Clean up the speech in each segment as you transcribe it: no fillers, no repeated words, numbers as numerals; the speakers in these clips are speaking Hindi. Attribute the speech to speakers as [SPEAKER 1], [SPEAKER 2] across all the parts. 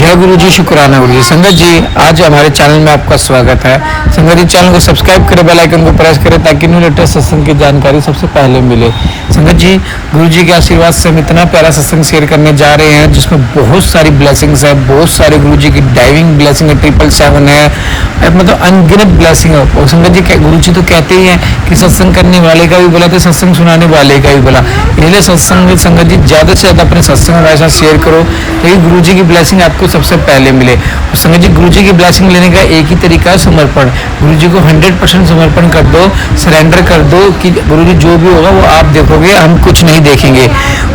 [SPEAKER 1] जय गुरु जी, शुक्राना गुरु जी। संगत जी, आज हमारे चैनल में आपका स्वागत है। संगत जी, चैनल को सब्सक्राइब करें, बेल आइकन को प्रेस करें ताकि न्यू लेटेस्ट सत्संग की जानकारी सबसे पहले मिले। संगत जी, गुरु जी के आशीर्वाद से हम इतना प्यारा सत्संग शेयर करने जा रहे हैं जिसमें बहुत सारी ब्लेसिंग्स है, बहुत सारे गुरु जी की डाइविंग ब्लेसिंग है, 777 है, मतलब अनगिनत ब्लेसिंग है। और संगत जी, गुरु जी तो कहते ही हैं कि सत्संग करने वाले का भी बोला तो सत्संग सुनाने वाले का भी बोला। इसलिए सत्संग संगत जी ज़्यादा से ज़्यादा अपने सत्संग हमारे साथ शेयर करो ताकि गुरु जी की ब्लेसिंग आपको सबसे पहले मिले। और संगत जी, गुरु जी की ब्लेसिंग लेने का एक ही तरीका है, समर्पण। गुरु जी को 100% समर्पण कर दो, सरेंडर कर दो कि गुरु जी जो भी होगा वो आप देखोगे, हम कुछ नहीं देखेंगे।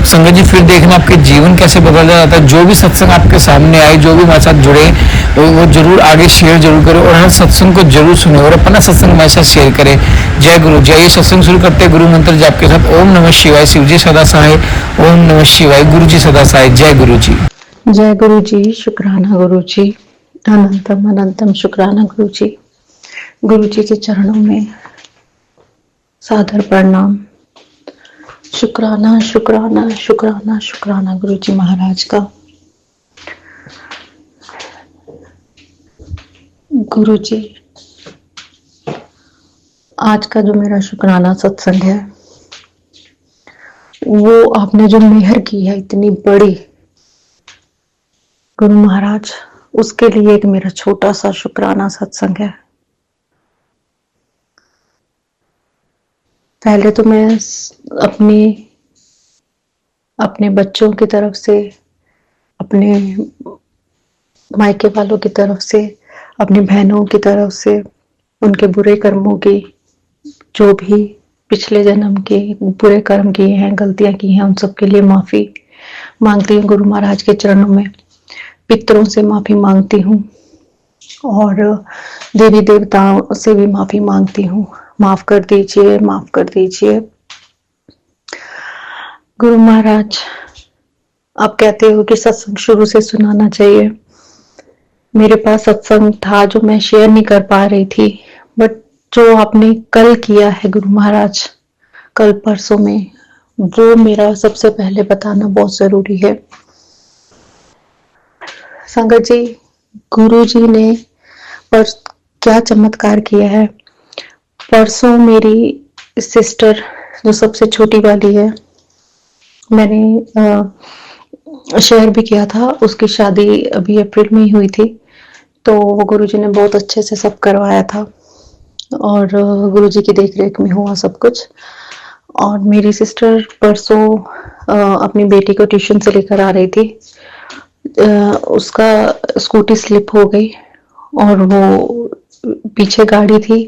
[SPEAKER 1] संगत जी, फिर देखना आपके जीवन कैसे बदल जाता है। जो भी सत्संग आपके सामने आए, जो भी हमारे साथ जुड़े, वो जरूर आगे शेयर जरूर करो और हर सत्संग को जरूर सुनो और अपना सत्संग हमारे साथ शेयर करें। जय गुरु जी। ये सत्संग शुरू करते हैं गुरु मंत्र जाप के साथ। ओम नमः शिवाय। शिव जी सदा सहाय। ओम नमः शिवाय। गुरु जी सदा सहाय। जय गुरु जी।
[SPEAKER 2] जय गुरु जी, शुक्राना गुरु जी, अनंतम अनंतम शुक्राना गुरु जी। गुरु जी के चरणों में सादर प्रणाम। शुक्राना शुक्राना शुक्राना शुक्राना गुरु जी महाराज का। गुरु जी, आज का जो मेरा शुक्राना सत्संग है वो आपने जो मेहर की है इतनी बड़ी गुरु महाराज, उसके लिए एक मेरा छोटा सा शुक्राना सत्संग है। पहले तो मैं अपने बच्चों की तरफ से, अपने मायके वालों की तरफ से, अपनी बहनों की तरफ से, उनके बुरे कर्मों की, जो भी पिछले जन्म के बुरे कर्म किए हैं, गलतियां की हैं, उन सब के लिए माफी मांगती हूँ गुरु महाराज के चरणों में। पितरों से माफी मांगती हूँ और देवी देवताओं से भी माफी मांगती हूँ। माफ कर दीजिए, माफ कर दीजिए। गुरु महाराज, आप कहते हो कि सत्संग शुरू से सुनाना चाहिए। मेरे पास सत्संग था जो मैं शेयर नहीं कर पा रही थी, बट जो आपने कल किया है गुरु महाराज, कल परसों में, वो मेरा सबसे पहले बताना बहुत जरूरी है। संगत जी, गुरु जी ने क्या चमत्कार किया है। परसों मेरी सिस्टर जो सबसे छोटी वाली है, मैंने शेयर भी किया था, उसकी शादी अभी अप्रैल में ही हुई थी, तो वो गुरु जी ने बहुत अच्छे से सब करवाया था और गुरु जी की देख रेख में हुआ सब कुछ। और मेरी सिस्टर परसों अपनी बेटी को ट्यूशन से लेकर आ रही थी, उसका स्कूटी स्लिप हो गई और वो पीछे गाड़ी थी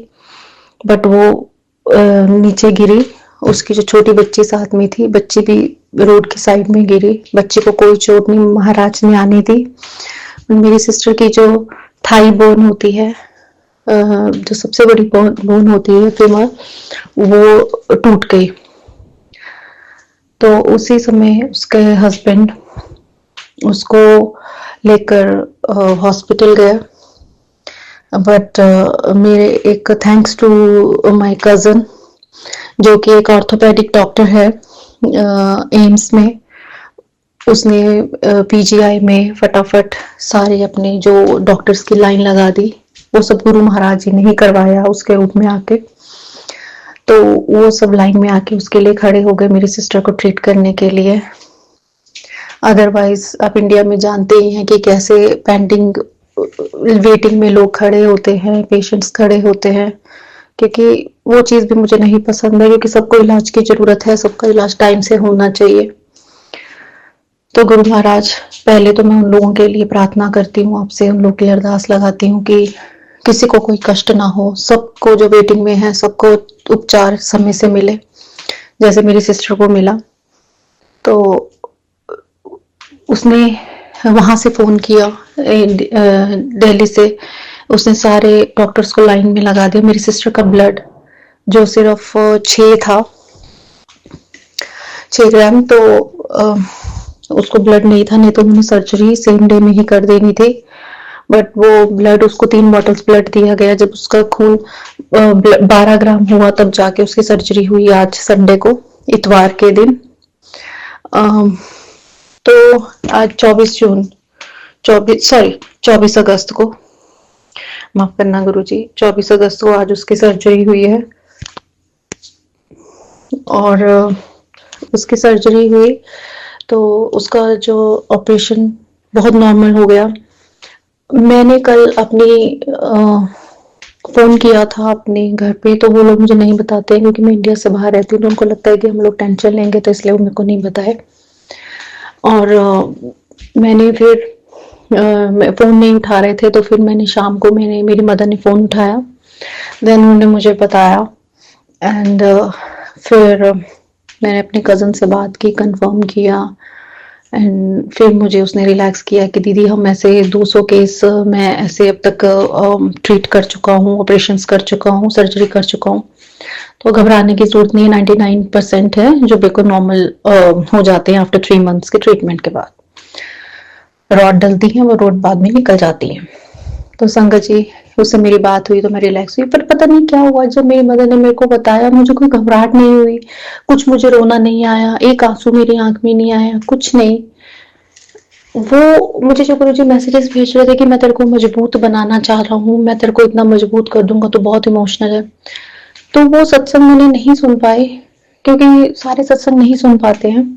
[SPEAKER 2] बट वो नीचे गिरी। उसकी जो छोटी बच्ची साथ में थी, बच्ची भी रोड की साइड में गिरी। बच्ची को कोई चोट नहीं महाराज ने आने दी। मेरी सिस्टर की जो थाई बोन होती है, जो सबसे बड़ी बोन होती है फीमर, वो टूट गई। तो उसी समय उसके हस्बैंड उसको लेकर हॉस्पिटल गया, बट मेरे एक थैंक्स टू माय कजन जो कि एक ऑर्थोपेडिक डॉक्टर है एम्स में, उसने पीजीआई में फटाफट सारे अपने जो डॉक्टर्स की लाइन लगा दी। वो सब गुरु महाराज जी ने ही करवाया उसके रूप में आके। तो वो सब लाइन में आके उसके लिए खड़े हो गए मेरी सिस्टर को ट्रीट करने के लिए। अदरवाइज आप इंडिया में जानते ही हैं कि कैसे पेंडिंग वेटिंग में लोग खड़े होते हैं, पेशेंट्स खड़े होते हैं, क्योंकि वो चीज भी मुझे नहीं पसंद है, क्योंकि सबको इलाज की जरूरत है, सबका इलाज टाइम से होना चाहिए। तो गुरु महाराज, पहले तो मैं उन लोगों के लिए प्रार्थना करती हूँ आपसे, उन लोगों के लिए अरदास लगाती हूँ कि किसी को कोई कष्ट ना हो, सबको जो वेटिंग में है सबको उपचार समय से मिले जैसे मेरी सिस्टर को मिला। तो उसने वहां से फोन किया दिल्ली से, उसने सारे डॉक्टर्स को लाइन में लगा दिया। मेरी सिस्टर का ब्लड जो सिर्फ 6 था, 6 ग्राम, तो उसको ब्लड नहीं था, नहीं तो उन्होंने सर्जरी सेम डे में ही कर देनी थी। बट वो ब्लड, उसको 3 बॉटल्स ब्लड दिया गया। जब उसका खून 12 ग्राम हुआ तब जाके उसकी सर्जरी हुई, आज संडे को, इतवार के दिन। तो आज 24 जून, 24 अगस्त को, माफ करना गुरुजी, 24 अगस्त को आज उसकी सर्जरी हुई है। और उसकी सर्जरी हुई तो उसका जो ऑपरेशन बहुत नॉर्मल हो गया। मैंने कल अपनी फोन किया था अपने घर पे, तो वो लोग मुझे नहीं बताते हैं क्योंकि मैं इंडिया से बाहर रहती हूँ, तो उनको लगता है कि हम लोग टेंशन लेंगे, तो इसलिए वो मेरे को नहीं बताए। और मैंने फिर फोन नहीं उठा रहे थे, तो फिर मैंने शाम को मेरी मदर ने फोन उठाया, देन उन्होंने मुझे बताया। एंड फिर मैंने अपने कजन से बात की, कंफर्म किया, एंड फिर मुझे उसने रिलैक्स किया कि दीदी हम ऐसे 200 केस मैं ऐसे अब तक ट्रीट कर चुका हूँ, ऑपरेशंस कर चुका हूँ, सर्जरी कर चुका हूँ, तो घबराने की जरूरत नहीं है। 99% है जो बिल्कुल नॉर्मल हो जाते हैं आफ्टर 3 मंथ्स के ट्रीटमेंट के बाद। रॉड डलती है, वो रॉड बाद में निकल जाती है। तो संगत जी, उससे मेरी बात हुई तो मैं रिलैक्स हुई, पर पता नहीं क्या हुआ, जब मेरी मदर ने मेरे को बताया मुझे कोई घबराहट नहीं हुई, कुछ मुझे रोना नहीं आया, एक आंसू मेरी आंख में नहीं आया, कुछ नहीं। वो मुझे जो गुरुजी मैसेजेस भेज रहे थे कि मैं तेरे को मजबूत बनाना चाह रहा हूँ, मैं तेरे को इतना मजबूत कर दूंगा, तो बहुत इमोशनल है। तो वो सत्संग मैंने नहीं सुन पाई, क्योंकि सारे सत्संग नहीं सुन पाते हैं।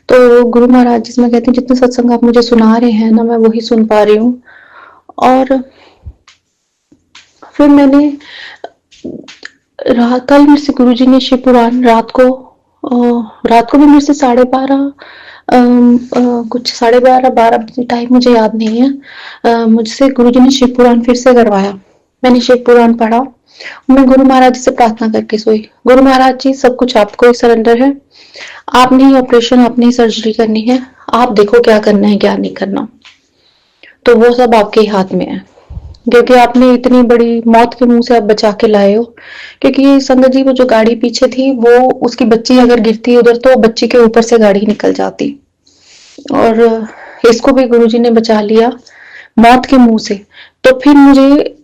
[SPEAKER 2] तो गुरु महाराज जिसमें कहते हैं जितने सत्संग आप मुझे सुना रहे हैं ना, मैं वही सुन पा रही हूँ। और फिर मैंने कल मेरे से गुरुजी ने शिव पुराण रात को भी मेरे से 12:30 कुछ 12:30 बजे टाइम मुझे याद नहीं है, मुझसे गुरुजी ने शिव पुराण फिर से करवाया। मैंने शिव पुराण पढ़ा, मैं गुरु महाराज जी से प्रार्थना करके सोई। गुरु महाराज जी, सब कुछ आपको ही सरेंडर है, आपने ही ऑपरेशन, आपने ही सर्जरी करनी है, आप देखो क्या करना है क्या नहीं करना, तो वो सब आपके ही हाथ में है, क्योंकि आपने इतनी बड़ी मौत के मुंह से आप बचा के लाए हो। क्योंकि संगत जी, वो जो गाड़ी पीछे थी, वो उसकी बच्ची अगर गिरती उधर तो बच्ची के ऊपर से गाड़ी निकल जाती, और इसको भी गुरुजी ने बचा लिया मौत के मुंह से। तो फिर मुझे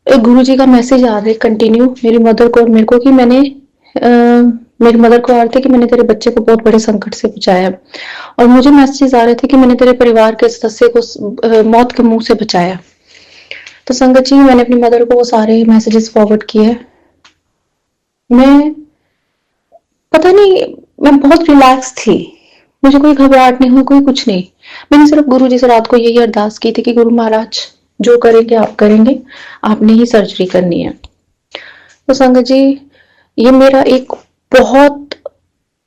[SPEAKER 2] गुरुजी का मैसेज आ रहे कंटिन्यू मेरी मदर को और मेरे को, कि मेरी मदर को आ रहे थे कि मैंने तेरे बच्चे को बहुत बड़े संकट से बचाया, और मुझे मैसेज आ रहे थे कि मैंने तेरे परिवार के सदस्य को मौत के मुंह से बचाया। तो संगत जी, मैंने अपनी मदर को वो सारे मैसेजेस फॉरवर्ड किए। मैं पता नहीं, मैं बहुत रिलैक्स थी, मुझे कोई घबराहट नहीं हुई, कोई कुछ नहीं। मैंने सिर्फ गुरु जी से रात को यही अरदास की थी कि गुरु महाराज जो करेंगे आप करेंगे, आपने ही सर्जरी करनी है। तो संगत जी, ये मेरा एक बहुत,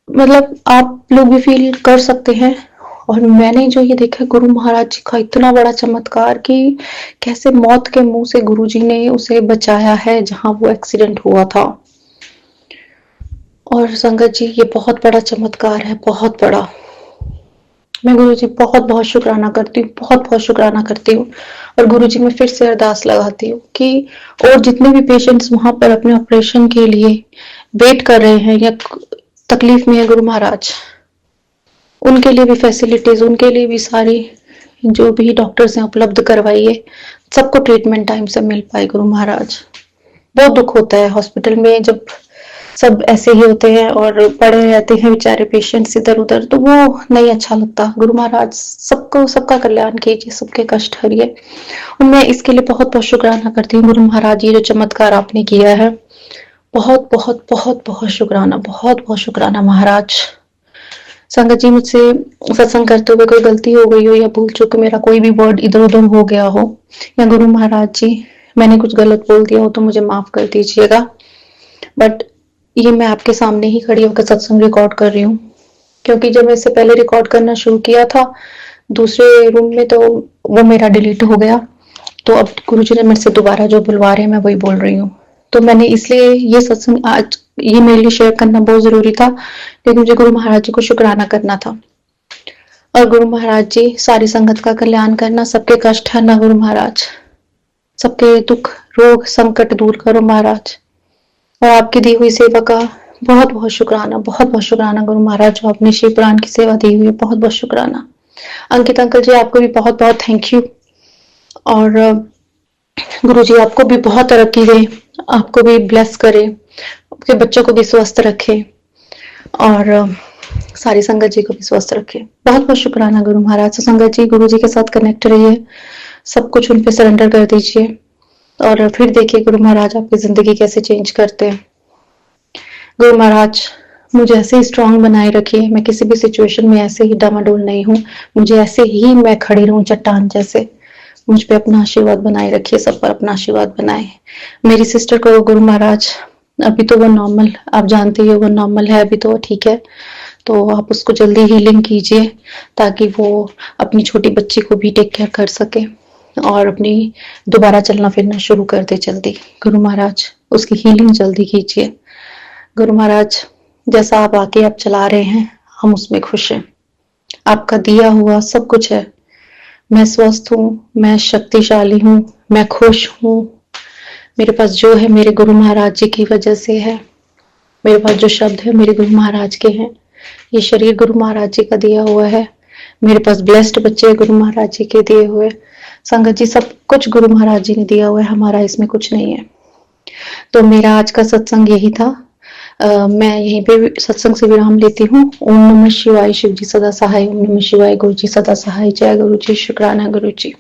[SPEAKER 2] मतलब आप लोग भी फील कर सकते हैं, और मैंने जो ये देखा गुरु महाराज जी का इतना बड़ा चमत्कार, कि कैसे मौत के मुंह से गुरु जी ने उसे बचाया है जहां वो एक्सीडेंट हुआ था। और संगत जी, ये बहुत बड़ा चमत्कार है, बहुत बड़ा। मैं गुरु जी बहुत बहुत शुक्राना करती हूँ, बहुत बहुत शुक्राना करती हूँ। और गुरु जी में फिर से अरदास लगाती हूँ कि और जितने भी पेशेंट्स वहां पर अपने ऑपरेशन के लिए वेट कर रहे हैं या तकलीफ में है, गुरु महाराज उनके लिए भी फैसिलिटीज, उनके लिए भी सारी जो भी डॉक्टर्स हैं उपलब्ध करवाइए, सबको ट्रीटमेंट टाइम से मिल पाए गुरु महाराज। बहुत दुख होता है हॉस्पिटल में जब सब ऐसे ही होते हैं और पड़े रहते हैं बेचारे पेशेंट्स इधर उधर, तो वो नहीं अच्छा लगता। गुरु महाराज सबको, सबका कल्याण कीजिए, सबके कष्ट हरिए। और मैं इसके लिए बहुत बहुत शुक्राना करती हूँ गुरु महाराज, ये जो चमत्कार आपने किया है, बहुत बहुत बहुत बहुत शुक्राना, बहुत बहुत शुक्राना महाराज। संगत जी, मुझसे सत्संग करते हुए कोई गलती हो गई हो या भूल चूक मेरा कोई भी वर्ड इधर उधर हो गया हो, या गुरु महाराज जी मैंने कुछ गलत बोल दिया हो, तो मुझे माफ कर दीजिएगा। बट ये मैं आपके सामने ही खड़ी होकर सत्संग रिकॉर्ड कर रही हूँ, क्योंकि जब मैं इससे पहले रिकॉर्ड करना शुरू किया था दूसरे रूम में, तो वो मेरा डिलीट हो गया। तो अब गुरुजी ने मेरे से दोबारा जो बुलवा रहे हैं, मैं वही बोल रही हूँ। तो मैंने इसलिए ये सत्संग आज ये मेरे लिए शेयर करना बहुत जरूरी था, क्योंकि मुझे गुरु महाराज जी को शुक्राना करना था। और गुरु महाराज जी, सारी संगत का कल्याण करना, सबके कष्ट हरना गुरु महाराज, सबके दुख रोग संकट दूर करो महाराज। और आपकी दी हुई सेवा का बहुत बहुत शुक्राना, बहुत बहुत शुक्राना गुरु महाराज, जो आपने शिव पुराण की सेवा दी हुई है, बहुत बहुत शुक्राना। अंकित अंकल जी, आपको भी बहुत बहुत थैंक यू। और गुरु जी आपको भी बहुत तरक्की दे, आपको भी ब्लेस करे, आपके बच्चों को भी स्वस्थ रखे। और सारी संगत जी को भी स्वस्थ रखे। बहुत बहुत शुक्राना गुरु महाराज। तो संगत जी गुरु जी के साथ कनेक्ट रहिए, सब कुछ उन पे सरेंडर कर दीजिए और फिर देखिए गुरु महाराज आपकी जिंदगी कैसे चेंज करते हैं। गुरु महाराज मुझे ऐसे ही स्ट्रांग बनाए रखिए, मैं किसी भी सिचुएशन में ऐसे ही डामाडोल नहीं हूँ, मुझे ऐसे ही मैं खड़ी रहूं चट्टान जैसे। मुझ पे अपना आशीर्वाद बनाए रखिए, सब पर अपना आशीर्वाद बनाए। मेरी सिस्टर को गुरु महाराज अभी तो वो नॉर्मल, आप जानते ही हो वो नॉर्मल है अभी, तो ठीक है, तो आप उसको जल्दी हीलिंग कीजिए ताकि वो अपनी छोटी बच्ची को भी टेक केयर कर सके और अपनी दोबारा चलना फिरना शुरू कर दे जल्दी। गुरु महाराज उसकी हीलिंग जल्दी कीजिए। गुरु महाराज जैसा आप आके आप चला रहे हैं, हम उसमें खुश हैं। आपका दिया हुआ सब कुछ है। मैं स्वस्थ हूँ, मैं शक्तिशाली हूँ, मैं खुश हूँ। मेरे पास जो है मेरे गुरु महाराज जी की वजह से है। मेरे पास जो शब्द है मेरे गुरु महाराज के हैं। ये शरीर गुरु महाराज जी का दिया हुआ है। मेरे पास ब्लेस्ड बच्चे गुरु महाराज जी के दिए हुए। संगत जी सब कुछ गुरु महाराज जी ने दिया हुआ है, हमारा इसमें कुछ नहीं है। तो मेरा आज का सत्संग यही था। मैं यहीं पे सत्संग से विराम लेती हूँ। ओम नमः शिवाय। शिव जी सदा सहाय। ओम नमः शिवाय। गुरु जी सदा सहाय। जय गुरु जी। शुक्राना गुरु जी।